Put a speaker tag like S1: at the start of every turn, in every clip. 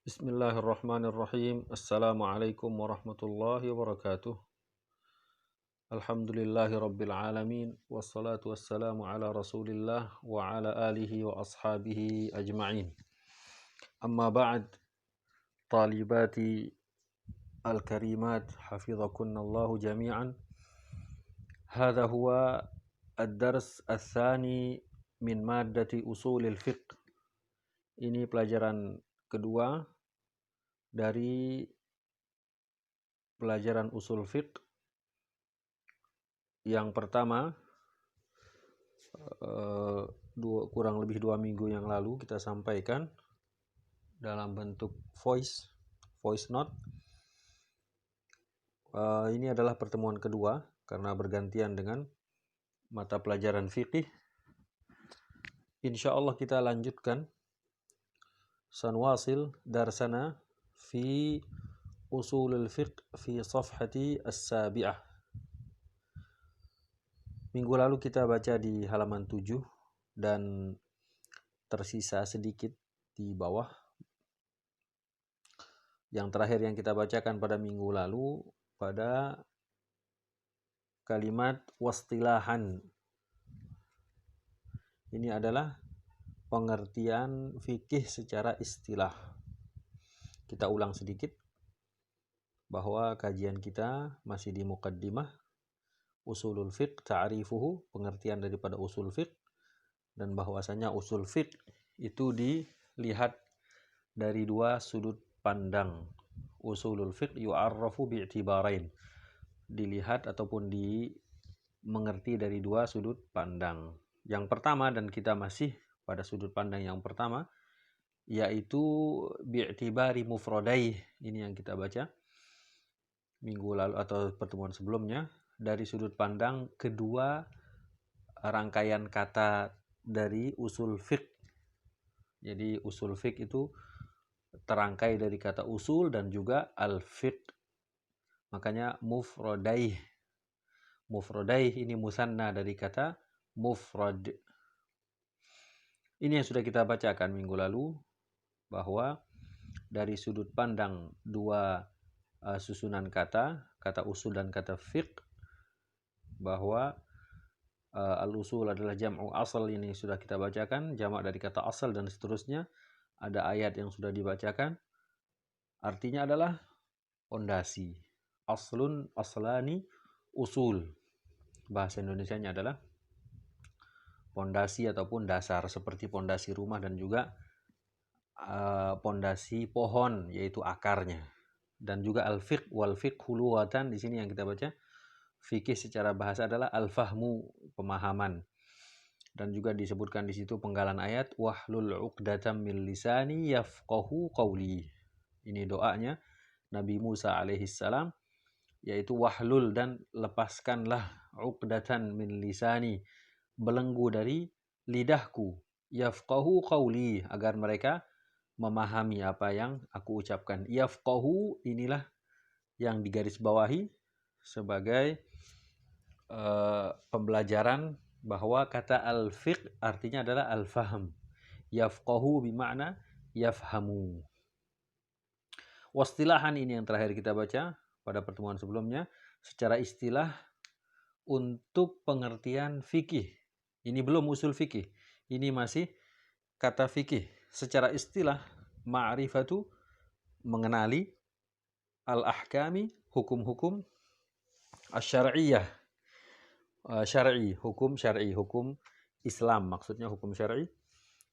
S1: Bismillahirrahmanirrahim. Assalamualaikum warahmatullahi wabarakatuh. Alhamdulillahi rabbil alamin. Wassalatu wassalamu ala rasulillah wa ala alihi wa ashabihi ajma'in. Amma ba'd, talibati al-karimat hafizakunallahu jami'an. Hadha huwa ad-dars al-thani min maddati usulil fiqh. Ini pelajaran kedua dari pelajaran usul fiqh. Yang pertama, kurang lebih 2 minggu yang lalu kita sampaikan dalam bentuk voice note. Ini adalah pertemuan kedua karena bergantian dengan mata pelajaran fikih. Insyaallah kita lanjutkan sanwasil darsana fi usulul fiqh fi safhati as-sabi'ah. Minggu lalu kita baca di halaman 7 dan tersisa sedikit di bawah. Yang terakhir yang kita bacakan pada minggu lalu pada kalimat wastilahan. Ini adalah pengertian fikih secara istilah. Kita ulang sedikit bahwa kajian kita masih di muqaddimah usulul fiqh ta'rifuhu, pengertian daripada usul fiqh, dan bahwasanya usul fiqh itu dilihat dari dua sudut pandang. Usulul fiqh yu'arrafu bi'tibarain, dilihat ataupun dimengerti dari dua sudut pandang. Yang pertama, dan kita masih pada sudut pandang yang pertama, yaitu bi'tibari mufradai. Ini yang kita baca minggu lalu atau pertemuan sebelumnya, dari sudut pandang kedua rangkaian kata dari usul fiqh. Jadi usul fiqh itu terangkai dari kata usul dan juga al-fiqh. Makanya mufradaih. Mufradaih ini musanna dari kata mufrad. Ini yang sudah kita bacakan minggu lalu, bahwa dari sudut pandang dua susunan kata usul dan kata fiqh, bahwa al-usul adalah jam'u asal. Ini sudah kita bacakan, jamak dari kata asal dan seterusnya. Ada ayat yang sudah dibacakan, artinya adalah fondasi. Aslun, aslani, usul. Bahasa Indonesianya adalah fondasi ataupun dasar, seperti fondasi rumah dan juga fondasi pohon, yaitu akarnya. Dan juga al-fiqh wal fiqhu lughatan, di sini yang kita baca fikih secara bahasa adalah al-fahmu, pemahaman. Dan juga disebutkan di situ penggalan ayat wahlul 'uqdatam min lisani yafqahu qawli. Ini doanya Nabi Musa alaihissalam, yaitu wahlul, dan lepaskanlah 'uqdatan min lisani, belenggu dari lidahku, yafqahu qawli, agar mereka memahami apa yang aku ucapkan. Yafqahu inilah yang digarisbawahi sebagai pembelajaran, bahwa kata al-fiqh artinya adalah al-fahm. Yafqahu bimakna yafhamu. Wastilahan ini yang terakhir kita baca pada pertemuan sebelumnya, secara istilah untuk pengertian fikih. Ini belum usul fikih, ini masih kata fikih. Secara istilah, ma'rifatu, mengenali, al-ahkami, hukum-hukum, asy-syar'iyyah, syar'i, hukum syar'i, hukum Islam, maksudnya hukum syar'i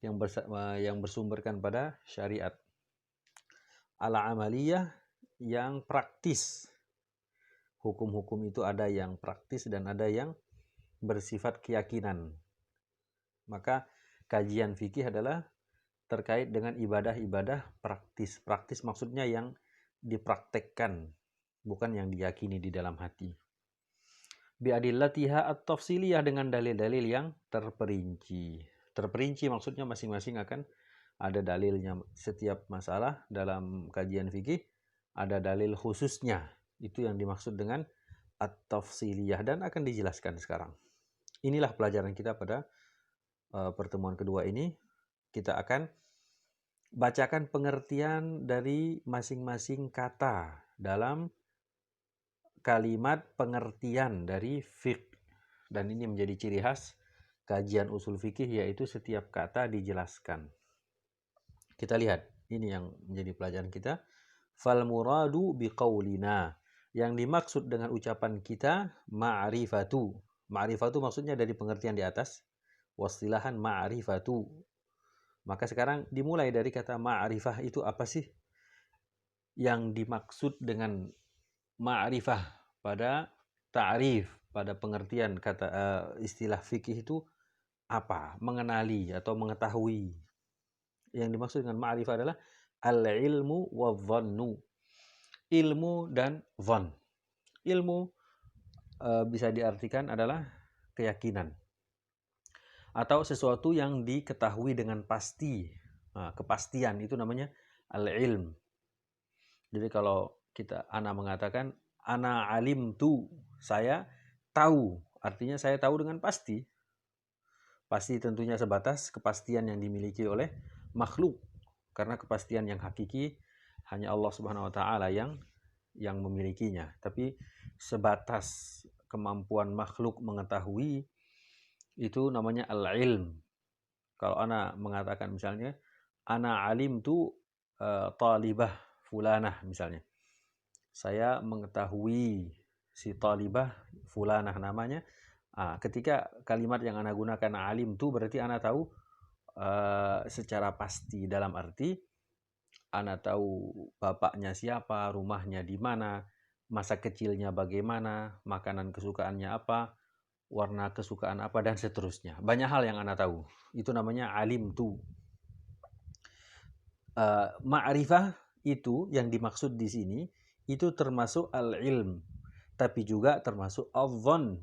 S1: yang bersumberkan pada syariat. Al-amaliyah, yang praktis. Hukum-hukum itu ada yang praktis dan ada yang bersifat keyakinan. Maka kajian fikih adalah terkait dengan ibadah-ibadah praktis. Praktis maksudnya yang dipraktekkan, bukan yang diyakini di dalam hati. Bi'adillatiha at-tafsiliyah, dengan dalil-dalil yang terperinci. Terperinci maksudnya masing-masing akan ada dalilnya. Setiap masalah dalam kajian fikih ada dalil khususnya. Itu yang dimaksud dengan at-tafsiliyah, dan akan dijelaskan sekarang. Inilah pelajaran kita pada pertemuan kedua ini. Kita akan bacakan pengertian dari masing-masing kata dalam kalimat pengertian dari fiqh. Dan ini menjadi ciri khas kajian usul fikih, yaitu setiap kata dijelaskan. Kita lihat, ini yang menjadi pelajaran kita. Fal muradu biqaulina. Yang dimaksud dengan ucapan kita ma'rifatu. Ma'rifatu maksudnya dari pengertian di atas. Wasilahan ma'rifatu. Maka sekarang dimulai dari kata ma'rifah itu apa sih? Yang dimaksud dengan ma'rifah pada ta'rif, pada pengertian kata istilah fikih itu apa? Mengenali atau mengetahui. Yang dimaksud dengan ma'rifah adalah al-ilmu wa dhannu. Ilmu dan dhann. Ilmu bisa diartikan adalah keyakinan atau sesuatu yang diketahui dengan pasti. Nah, kepastian itu namanya al-ilm. Jadi kalau ana mengatakan ana alimtu, saya tahu, artinya saya tahu dengan pasti. Pasti tentunya sebatas kepastian yang dimiliki oleh makhluk. Karena kepastian yang hakiki hanya Allah Subhanahu wa taala yang memilikinya. Tapi sebatas kemampuan makhluk mengetahui itu namanya al-ilm. Kalau ana mengatakan misalnya ana alimtu talibah fulanah misalnya. Saya mengetahui si talibah fulanah namanya. Ketika kalimat yang ana gunakan alim tu berarti ana tahu secara pasti, dalam arti ana tahu bapaknya siapa, rumahnya di mana, masa kecilnya bagaimana, makanan kesukaannya apa, warna kesukaan apa, dan seterusnya. Banyak hal yang ana tahu. Itu namanya alim tu. Ma'rifah itu yang dimaksud di sini itu termasuk al-ilm, tapi juga termasuk al-dhann.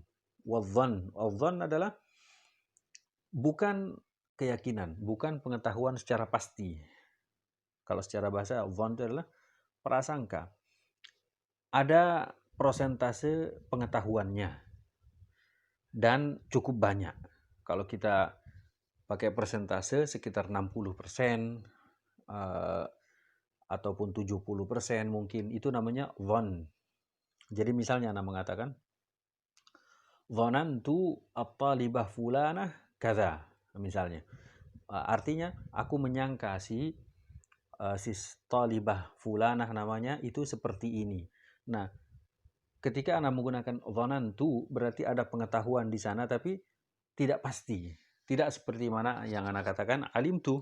S1: Wal-dhann. Al-dhann adalah bukan keyakinan, bukan pengetahuan secara pasti. Kalau secara bahasa al-dhann itu adalah prasangka. Ada persentase pengetahuannya dan cukup banyak. Kalau kita pakai persentase sekitar 60%, ataupun 70% mungkin, itu namanya dhann. Jadi misalnya ana mengatakan dhanantu at-talibah fulanah kadza misalnya. Artinya aku menyangka si talibah fulanah namanya itu seperti ini. Nah, ketika ana menggunakan dhanantu berarti ada pengetahuan di sana tapi tidak pasti. Tidak seperti mana yang ana katakan alimtu.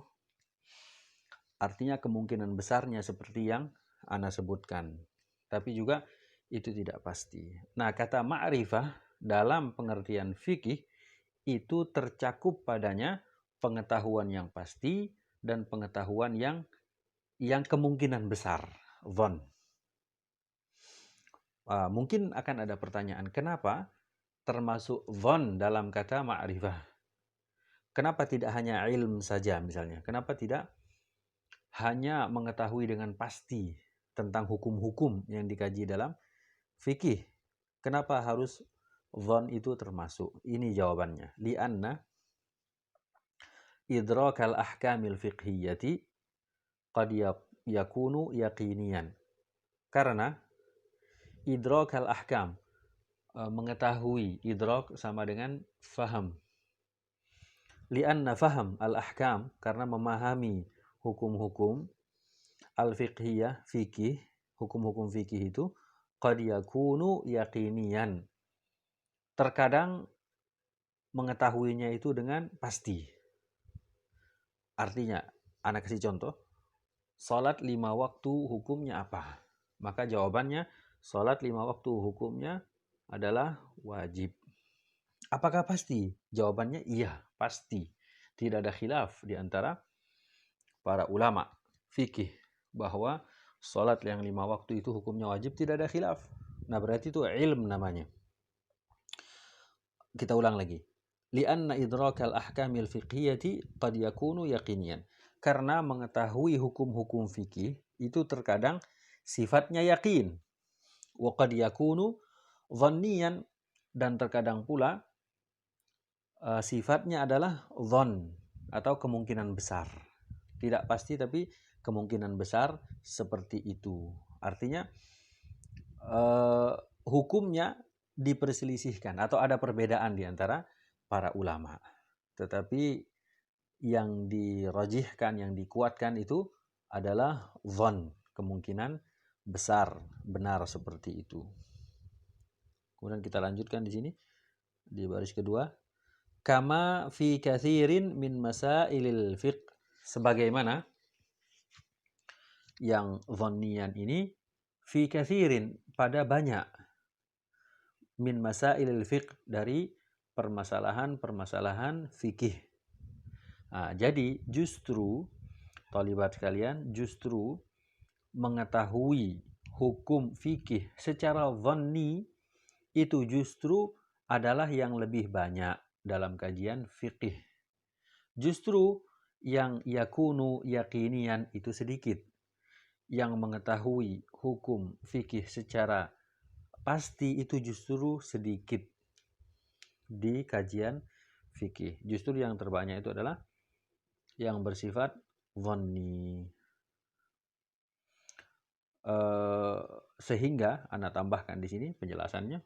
S1: Artinya kemungkinan besarnya seperti yang ana sebutkan. Tapi juga itu tidak pasti. Nah, kata ma'rifah dalam pengertian fikih itu tercakup padanya pengetahuan yang pasti dan pengetahuan yang kemungkinan besar, dhann. Mungkin akan ada pertanyaan, kenapa termasuk dhann dalam kata ma'rifah? Kenapa tidak hanya ilm saja misalnya? Kenapa tidak hanya mengetahui dengan pasti tentang hukum-hukum yang dikaji dalam fikih? Kenapa harus dhann itu termasuk? Ini jawabannya. Li'anna idrakal ahkamil fiqhiyyati qad yakunu yaqiniyan. Karena idrakal ahkam, mengetahui, idrak sama dengan faham. Li'anna faham al-ahkam, karena memahami hukum-hukum al-fiqhiyah, fikih, hukum-hukum fikih itu qad yakunu yaqiniyan. Terkadang mengetahuinya itu dengan pasti. Artinya, anak kasih contoh, salat 5 waktu hukumnya apa? Maka jawabannya, salat 5 waktu hukumnya adalah wajib. Apakah pasti? Jawabannya iya, pasti. Tidak ada khilaf di antara para ulama fikih bahwa salat yang 5 waktu itu hukumnya wajib, tidak ada khilaf. Nah, berarti itu ilm namanya. Kita ulang lagi. Li'anna idrakal ahkamil fiqhiyati qad yakunu yaqiniyan. Karena mengetahui hukum-hukum fikih itu terkadang sifatnya yakin. Wa qad yakunu dhanniyan, dan terkadang pula sifatnya adalah dhann atau kemungkinan besar. Tidak pasti tapi kemungkinan besar seperti itu. Artinya hukumnya diperselisihkan atau ada perbedaan di antara para ulama. Tetapi yang dirajihkan, yang dikuatkan itu adalah dhon, kemungkinan besar benar seperti itu. Kemudian kita lanjutkan di sini di baris kedua, kama fi katsirin min masailil fiqh, sebagaimana yang dhonnian ini fi katsirin, pada banyak, min masailil fiqh, dari permasalahan-permasalahan fikih. Nah, jadi justru talibat sekalian, justru mengetahui hukum fikih secara dhonni itu justru adalah yang lebih banyak dalam kajian fikih. Justru yang yakunu yakinian itu sedikit. Yang mengetahui hukum fikih secara pasti itu justru sedikit di kajian fikih. Justru yang terbanyak itu adalah yang bersifat dhonni. Sehingga ana tambahkan di sini penjelasannya.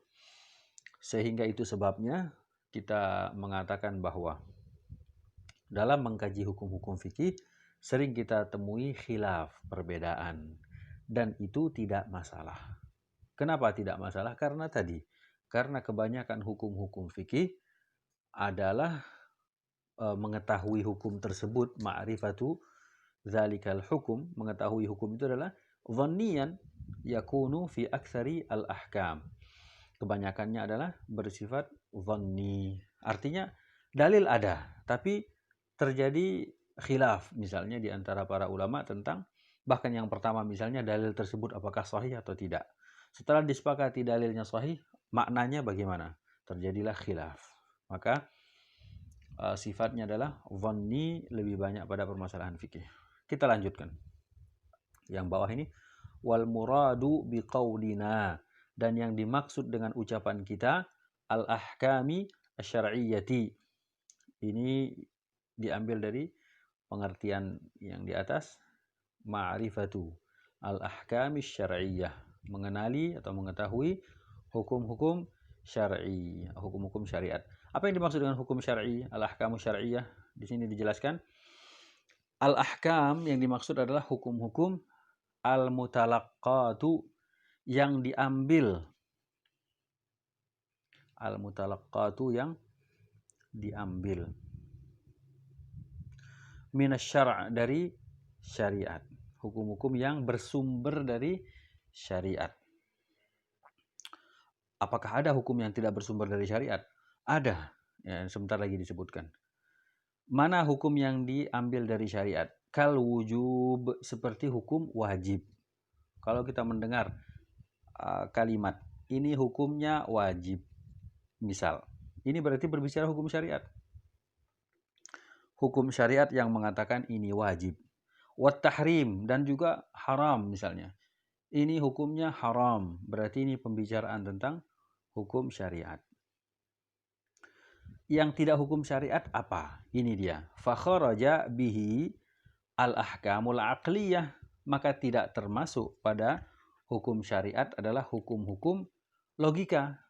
S1: Sehingga itu sebabnya kita mengatakan bahwa dalam mengkaji hukum-hukum fikih sering kita temui khilaf, perbedaan, dan itu tidak masalah. Kenapa tidak masalah? Karena kebanyakan hukum-hukum fikih adalah mengetahui hukum tersebut, ma'rifatu zalikal hukum, mengetahui hukum itu adalah dhanniyan yakunu fi aktsari al-ahkam. Kebanyakannya adalah bersifat dhanni. Artinya dalil ada, tapi terjadi khilaf misalnya di antara para ulama tentang, bahkan yang pertama misalnya dalil tersebut apakah sahih atau tidak. Setelah disepakati dalilnya sahih, maknanya bagaimana? Terjadilah khilaf. Maka sifatnya adalah dhanni, lebih banyak pada permasalahan fikih. Kita lanjutkan. Yang bawah ini, wal muradu biqaulina, dan yang dimaksud dengan ucapan kita al-ahkami asy-syar'iyyati. Ini diambil dari pengertian yang di atas, ma'rifatu al-ahkami asy-syar'iyyah, mengenali atau mengetahui hukum-hukum syar'i, hukum-hukum syariat. Apa yang dimaksud dengan hukum syar'i, al-ahkamu syar'iyyah? Di sini dijelaskan al-ahkam yang dimaksud adalah hukum-hukum al-mutalaqqatu, yang diambil, al-mutalaqqatu yang diambil, minasy-syara', dari syariat, hukum-hukum yang bersumber dari syariat. Apakah ada hukum yang tidak bersumber dari syariat? Ada, ya, sebentar lagi disebutkan. Mana hukum yang diambil dari syariat? Kal wujub, seperti hukum wajib. Kalau kita mendengar kalimat ini hukumnya wajib, misal, ini berarti berbicara hukum syariat. Hukum syariat yang mengatakan ini wajib. Wat tahrim, dan juga haram misalnya. Ini hukumnya haram, berarti ini pembicaraan tentang hukum syariat. Yang tidak hukum syariat apa? Ini dia. Fa kharaja bihi al-ahkamul aqliyah, maka tidak termasuk pada hukum syariat adalah hukum-hukum logika.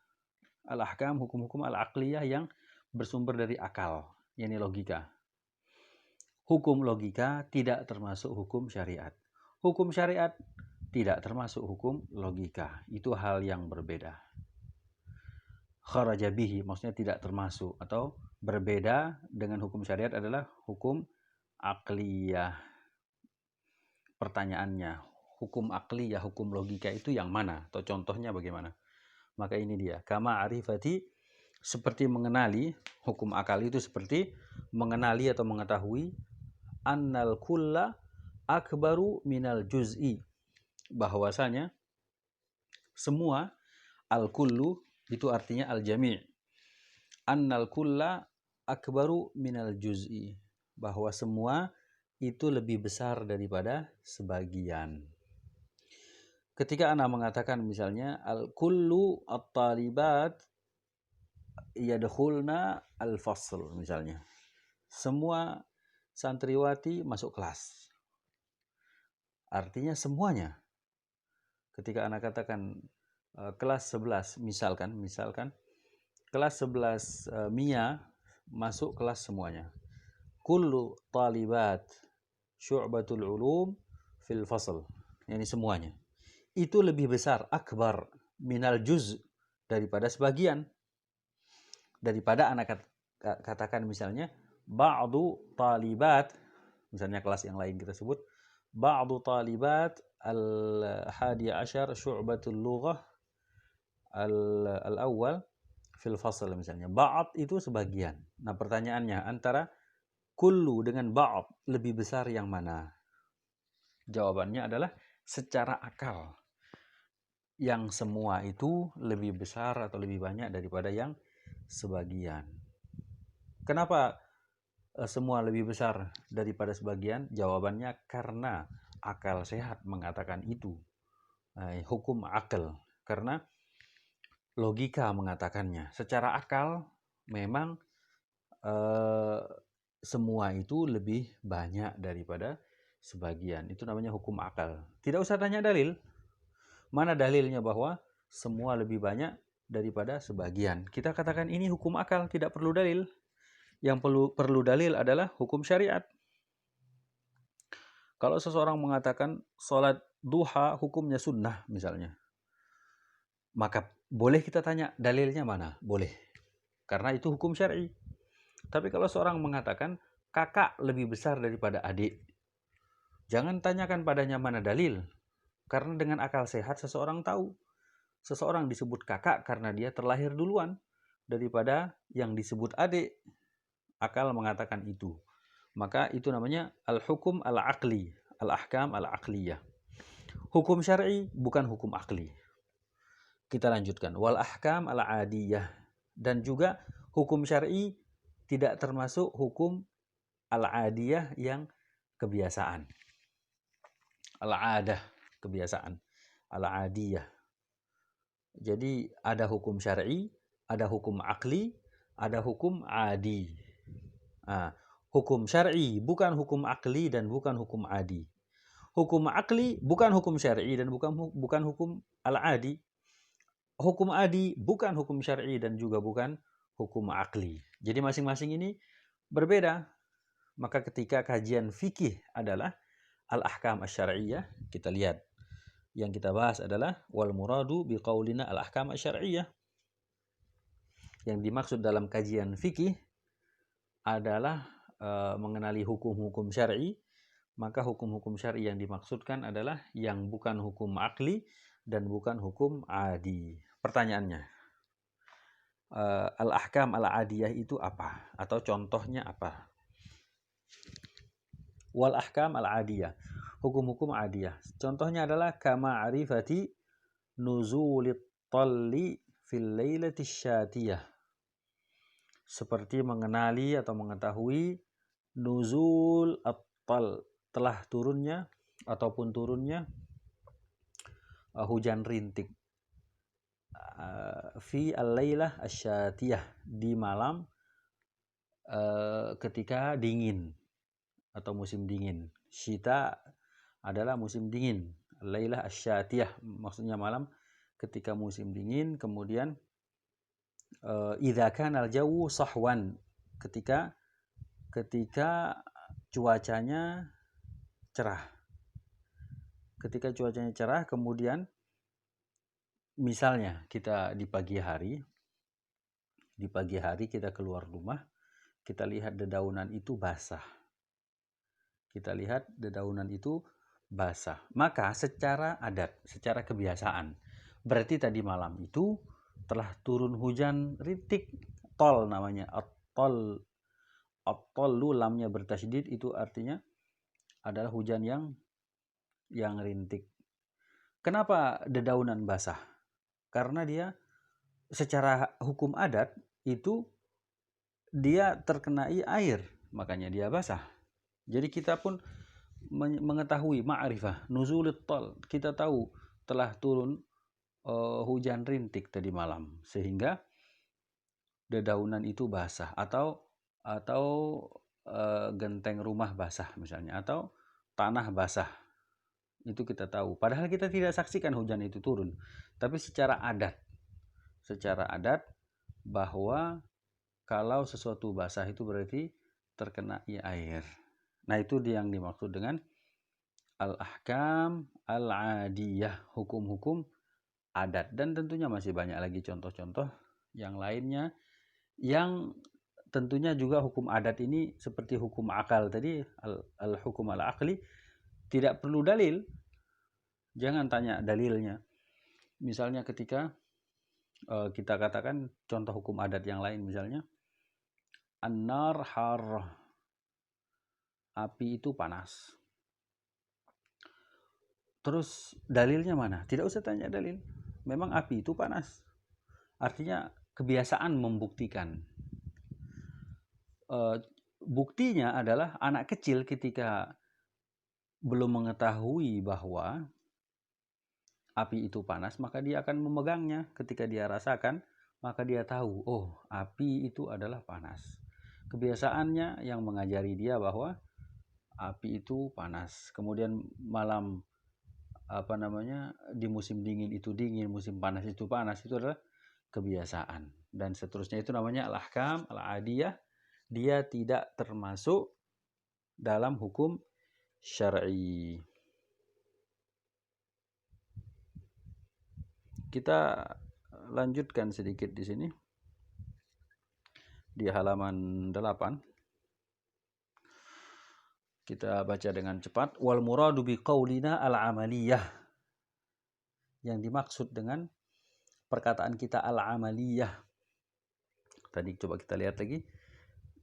S1: Al-ahkam, hukum-hukum al-aqliyah yang bersumber dari akal, yakni logika. Hukum logika tidak termasuk hukum syariat. Hukum syariat tidak termasuk hukum logika. Itu hal yang berbeda. Kharaja bihi, maksudnya tidak termasuk atau berbeda dengan hukum syariat adalah hukum aqliyah. Pertanyaannya, hukum aqliyah, hukum logika itu yang mana? Atau contohnya bagaimana? Maka ini dia, kama arifati, seperti mengenali, hukum akal itu seperti mengenali atau mengetahui annal kulla akbaru minal juz'i, bahwasanya semua, al-kullu itu artinya al-jami', annal kulla akbaru minal juz'i, bahwa semua itu lebih besar daripada sebagian. Ketika ana mengatakan misalnya al-kullu at-talibat yadkhulna al-fasl misalnya, semua santriwati masuk kelas. Artinya semuanya. Ketika anak katakan kelas 11, misalkan kelas 11 Mia masuk kelas semuanya. Kullu talibat syu'batul ulum fil fasl. Ini semuanya. Itu lebih besar, akbar minal juz, daripada sebagian. Daripada anak katakan misalnya ba'du talibat, misalnya kelas yang lain kita sebut ba'du talibat al-hadi asyar syu'batul lughah al-awwal fil fasl misalnya. Ba'd itu sebagian. Nah, pertanyaannya antara kullu dengan ba'd lebih besar yang mana? Jawabannya adalah secara akal. Yang semua itu lebih besar atau lebih banyak daripada yang sebagian. Kenapa semua lebih besar daripada sebagian? Jawabannya karena akal sehat mengatakan itu. Hukum akal. Karena logika mengatakannya. Secara akal memang semua itu lebih banyak daripada sebagian. Itu namanya hukum akal. Tidak usah tanya dalil. Mana dalilnya bahwa semua lebih banyak daripada sebagian? Kita katakan ini hukum akal, tidak perlu dalil. Yang perlu dalil adalah hukum syariat. Kalau seseorang mengatakan sholat duha hukumnya sunnah misalnya, maka boleh kita tanya dalilnya mana? Boleh. Karena itu hukum syar'i. Tapi kalau seorang mengatakan kakak lebih besar daripada adik, jangan tanyakan padanya mana dalil. Karena dengan akal sehat seseorang tahu. Seseorang disebut kakak karena dia terlahir duluan daripada yang disebut adik. Akal mengatakan itu. Maka itu namanya al-hukum al-aqli, al-ahkam al-aqliyah. Hukum syar'i bukan hukum akli. Kita lanjutkan. Wal ahkam al-adiyah. Dan juga hukum syar'i tidak termasuk hukum al-adiyah yang kebiasaan. Al-adah, kebiasaan. Al-adiyah. Jadi ada hukum syar'i, ada hukum akli, ada hukum adi. Hukum syar'i bukan hukum akli dan bukan hukum adi. Hukum akli bukan hukum syar'i dan bukan hukum al-adi. Hukum adi bukan hukum syar'i dan juga bukan hukum akli. Jadi masing-masing ini berbeda. Maka ketika kajian fikih adalah al-ahkam asy-syar'iyyah, kita lihat yang kita bahas adalah wal muradu biqaulina al-ahkam asy-syar'iyyah. Yang dimaksud dalam kajian fikih adalah mengenali hukum-hukum syar'i. Maka hukum-hukum syar'i yang dimaksudkan adalah yang bukan hukum akli dan bukan hukum adi. Pertanyaannya, al-ahkam al-adiyah itu apa? Atau contohnya apa? Wal ahkam al-adiyah, hukum-hukum adiyah. Contohnya adalah kama arifati nuzulit talli fil lailati syatiyah. Seperti mengenali atau mengetahui nuzul at-tal, telah turunnya ataupun turunnya hujan rintik fi al-lailah asy-syatiyah, di malam ketika dingin atau musim dingin. Syita adalah musim dingin. Lailah asy-syatiyah maksudnya malam ketika musim dingin. Kemudian idza kana al-jawu sahwan, ketika cuacanya cerah. Ketika cuacanya cerah, kemudian misalnya kita di pagi hari kita keluar rumah, kita lihat dedaunan itu basah. Maka secara adat, secara kebiasaan, berarti tadi malam itu telah turun hujan rintik. Tol namanya, at-tol. At-tollu lamnya bertasydid, itu artinya adalah hujan yang rintik. Kenapa dedaunan basah? Karena dia secara hukum adat itu dia terkenai air, makanya dia basah. Jadi kita pun mengetahui ma'rifah nuzulit tal, kita tahu telah turun hujan rintik tadi malam sehingga dedaunan itu basah atau genteng rumah basah misalnya, atau tanah basah. Itu kita tahu. Padahal kita tidak saksikan hujan itu turun. Tapi secara adat bahwa kalau sesuatu basah itu berarti terkena air. Nah, itu yang dimaksud dengan al-ahkam al-adiyah, hukum-hukum adat. Dan tentunya masih banyak lagi contoh-contoh yang lainnya, yang tentunya juga hukum adat ini seperti hukum akal tadi, al-hukum al-aqli, tidak perlu dalil. Jangan tanya dalilnya. Misalnya ketika kita katakan contoh hukum adat yang lain, misalnya an-nar harrah, api itu panas. Terus dalilnya mana? Tidak usah tanya dalil. Memang api itu panas. Artinya kebiasaan membuktikan. Buktinya adalah anak kecil ketika belum mengetahui bahwa api itu panas, maka dia akan memegangnya. Ketika dia rasakan, maka dia tahu, oh, api itu adalah panas. Kebiasaannya yang mengajari dia bahwa api itu panas. Kemudian malam di musim dingin itu dingin, musim panas itu panas, itu adalah kebiasaan. Dan seterusnya itu namanya al-ahkam al-adiyah. Dia tidak termasuk dalam hukum syar'i. Kita lanjutkan sedikit di sini. Di halaman 8. Kita baca dengan cepat. Wal muradu biqaulina al-amaliyah. Yang dimaksud dengan perkataan kita al-amaliyah. Tadi coba kita lihat lagi.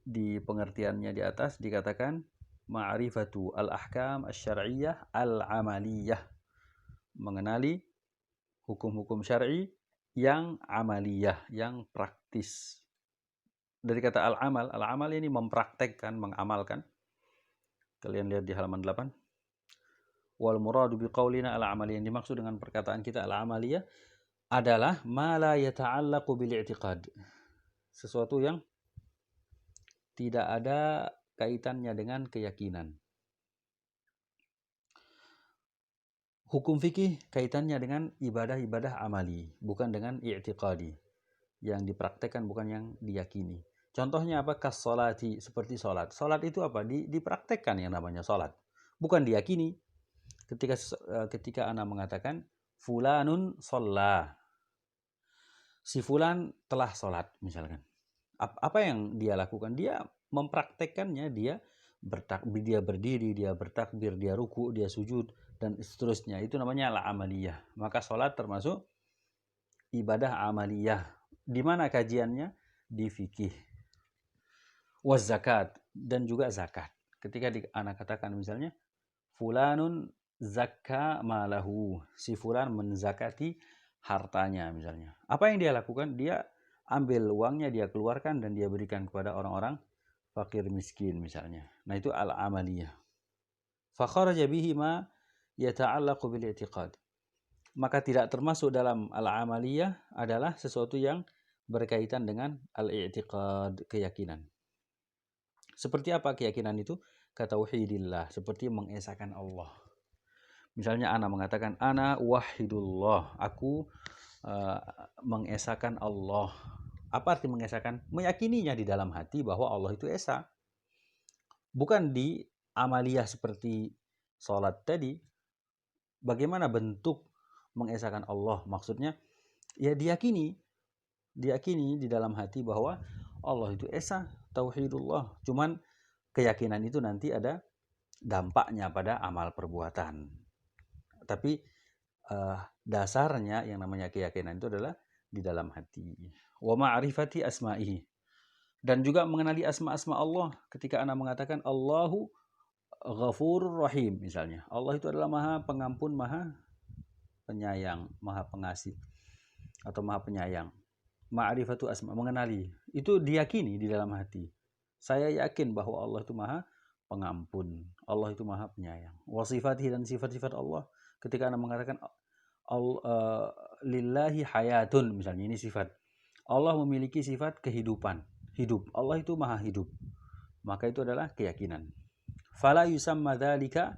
S1: Di pengertiannya di atas dikatakan ma'rifatu al-ahkam asy-syar'iyyah al-amaliyah. Mengenali hukum-hukum syar'i yang amaliyah, yang praktis. Dari kata al-amal, al-amal ini mempraktekkan, mengamalkan. Kalian lihat di halaman 8. Wal muradu biqaulina al-amaliyah, yang dimaksud dengan perkataan kita al-amaliyah adalah ma la yata'allaqu bil i'tiqad. Sesuatu yang tidak ada kaitannya dengan keyakinan. Hukum fikih kaitannya dengan ibadah-ibadah amali, bukan dengan i'tiqadi. Yang dipraktekkan bukan yang diyakini. Contohnya apa? Kas-sholati, seperti sholat. Sholat itu apa? Dipraktekkan yang namanya sholat. Bukan diyakini. Ketika ana mengatakan fulanun sholla, si fulan telah sholat misalkan. Apa yang dia lakukan? Dia mempraktekkannya. Dia berdiri, dia bertakbir, dia ruku, dia sujud, dan seterusnya. Itu namanya al-amaliyah. Maka sholat termasuk ibadah amaliyah. Di mana kajiannya? Di fikih. Was zakat, dan juga zakat. Ketika anak katakan misalnya fulanun zakka malahu, si fulan menzakati hartanya misalnya. Apa yang dia lakukan? Dia ambil uangnya, dia keluarkan dan dia berikan kepada orang-orang fakir miskin misalnya. Nah, itu al-amaliyah. Fa kharaja bihi ma yata'allaqu bil i'tiqad. Maka tidak termasuk dalam al-amaliyah adalah sesuatu yang berkaitan dengan al-i'tiqad, keyakinan. Seperti apa keyakinan itu? Katauhidillah, seperti mengesahkan Allah. Misalnya ana mengatakan ana wahidullah, aku mengesahkan Allah. Apa arti mengesahkan? Meyakininya di dalam hati bahwa Allah itu esa. Bukan di amaliyah seperti sholat tadi. Bagaimana bentuk mengesahkan Allah? Maksudnya ya diyakini di dalam hati bahwa Allah itu esa, tauhidullah. Cuman keyakinan itu nanti ada dampaknya pada amal perbuatan. Tapi dasarnya yang namanya keyakinan itu adalah di dalam hati. Wa ma'rifati asma'ihi. Dan juga mengenali asma-asma Allah. Ketika ana mengatakan Allahu Ghafurur Rahim misalnya. Allah itu adalah Maha Pengampun, Maha Penyayang, Maha Pengasih atau Maha Penyayang. Ma'rifatu asma, mengenali. Itu diyakini di dalam hati. Saya yakin bahwa Allah itu Maha Pengampun. Allah itu Maha Penyayang. Wa sifatihi, dan sifat-sifat Allah. Ketika Anda mengatakan lillahi hayatun misalnya, ini sifat. Allah memiliki sifat kehidupan. Hidup. Allah itu Maha hidup.
S2: maka itu adalah keyakinan. Fala yusamma dzalika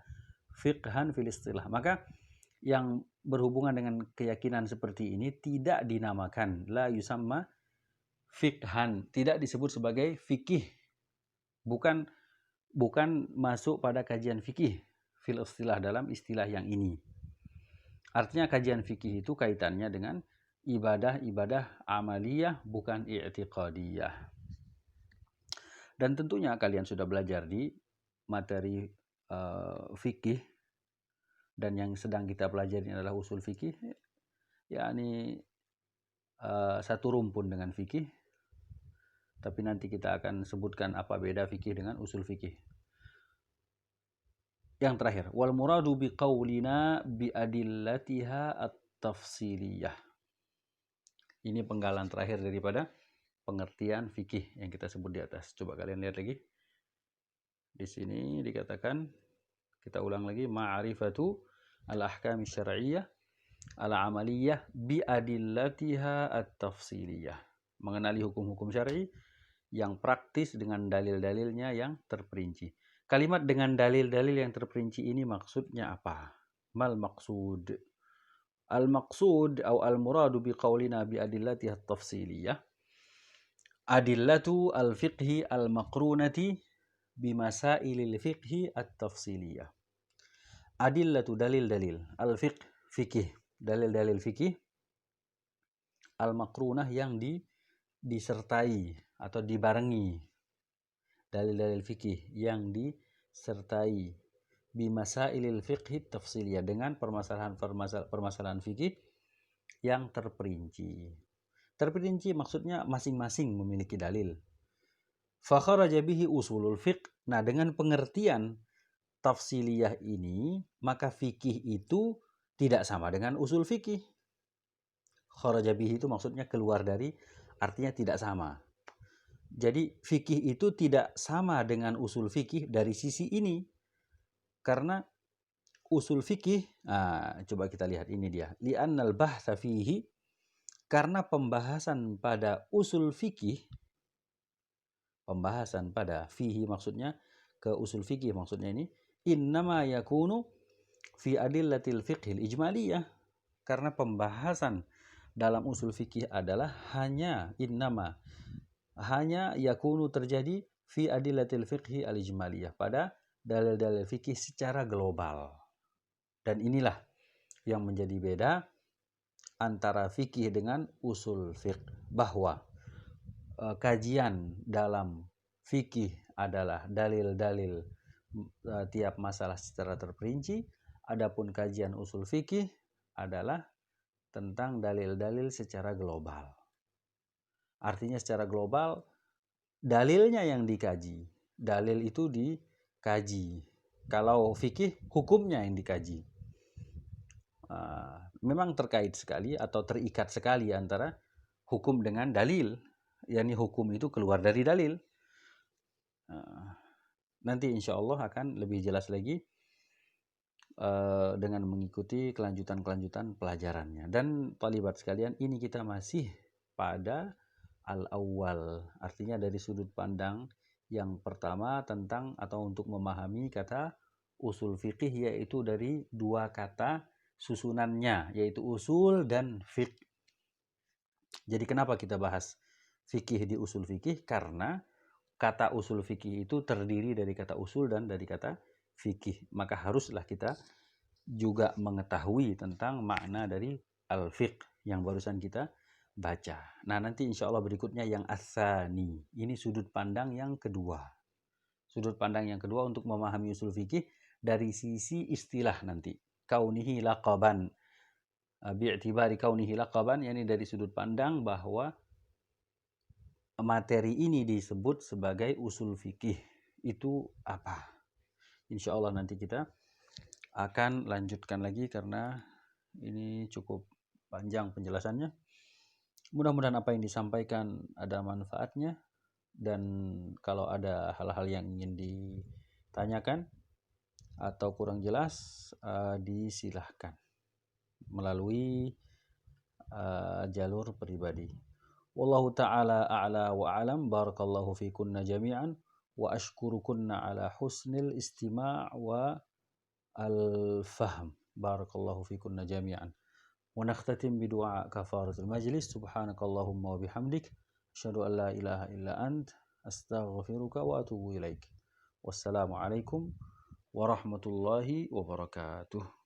S2: fiqhan fil istilah. Maka yang berhubungan dengan keyakinan seperti ini tidak dinamakan la yusamma fiqhan, tidak disebut sebagai fikih. Bukan masuk pada kajian fikih fil istilah, dalam istilah yang ini. Artinya kajian fikih itu kaitannya dengan ibadah-ibadah amaliyah, bukan i'tiqadiyah. Dan tentunya kalian sudah belajar di materi fikih, dan yang sedang kita pelajari adalah usul fikih, yakni satu rumpun dengan fikih. Tapi nanti kita akan sebutkan apa beda fikih dengan usul fikih. Yang terakhir, wal muradu biqaulina bi adillatiha at-tafsiliyah. Ini penggalan terakhir daripada pengertian fikih yang kita sebut di atas. Coba kalian lihat lagi. Di sini dikatakan, kita ulang lagi, ma'rifatu al-ahkam syar'iyyah al-amaliyah bi adillatiha at-tafsiliyah. Mengenali hukum-hukum syar'i yang praktis dengan dalil-dalilnya yang terperinci. Kalimat dengan dalil-dalil yang terperinci ini maksudnya apa? Mal maqsud? Al-maqsud atau al-muradu biqaulina bi adillatiha at-tafsiliyah adillatu al-fiqhi al-maqrunati bimasailil fiqhi at-tafsiliyah. Adillatu dalil-dalil, al-fiqh fikih, dalil-dalil fikih, al-maqrunah yang disertai atau dibarengi, dalil-dalil fikih yang disertai bimasailil fiqhi tafsiliyah, dengan permasalahan fikih yang terperinci. Terperinci maksudnya masing-masing memiliki dalil. Fa kharaja bihi usulul fiqh. Nah, dengan pengertian tafsiliyah ini, maka fikih itu tidak sama dengan usul fikih. Kharaja bihi itu maksudnya keluar dari, artinya tidak sama. Jadi fikih itu tidak sama dengan usul fikih dari sisi ini. Karena usul fikih, coba kita lihat, ini dia. Li'annal bahtha fihi, karena pembahasan pada usul fikih, pembahasan pada fihi maksudnya ke usul fikih, maksudnya ini innama yakunu fi adillatil fiqhil ijmaliyah, karena pembahasan dalam usul fikih adalah hanya yakunu terjadi fi adillatil fiqhi al ijmaliyah, pada dalil-dalil fikih secara global. Dan inilah yang menjadi beda antara fikih dengan usul fiqh, bahwa kajian dalam fikih adalah dalil-dalil tiap masalah secara terperinci, adapun kajian usul fikih adalah tentang dalil-dalil secara global. Artinya secara global dalilnya yang dikaji, dalil itu dikaji. Kalau fikih hukumnya yang dikaji. Memang terkait sekali atau terikat sekali antara hukum dengan dalil, yakni hukum itu keluar dari dalil. Nanti insya Allah akan lebih jelas lagi dengan mengikuti kelanjutan pelajarannya. Dan talibat sekalian, ini kita masih pada al-awwal, artinya dari sudut pandang yang pertama tentang atau untuk memahami kata usul fikih, yaitu dari dua kata susunannya, yaitu usul dan fiqh. Jadi kenapa kita bahas fikih di usul fikih? Karena kata usul fikih itu terdiri dari kata usul dan dari kata fikih. Maka haruslah kita juga mengetahui tentang makna dari al-fiqh yang barusan kita baca. Nah, nanti insya Allah berikutnya yang as-tsani. Ini sudut pandang yang kedua. Sudut pandang yang kedua untuk memahami usul fikih dari sisi istilah nanti. Kaunihi laqaban. Bi'tibari kaunihi laqaban, yakni dari sudut pandang bahwa materi ini disebut sebagai usul fikih. Itu apa? Insya Allah nanti kita akan lanjutkan lagi karena ini cukup panjang penjelasannya. Mudah-mudahan apa yang disampaikan ada manfaatnya, dan kalau ada hal-hal yang ingin ditanyakan atau kurang jelas, disilahkan melalui jalur pribadi. Wallahu ta'ala a'la wa a'lam. Barakallahu fikunna jami'an. wa ashkurukunna ala husnil istima' wa al-fahm. Barakallahu fikunna jami'an. Wa nakhtatim bi du'a kafaratul majlis. Subhanakallahumma wa bihamdik asyhadu an la ilaha illa ant astaghfiruka wa atubu ilaik. Wassalamualaikum warahmatullahi wabarakatuh.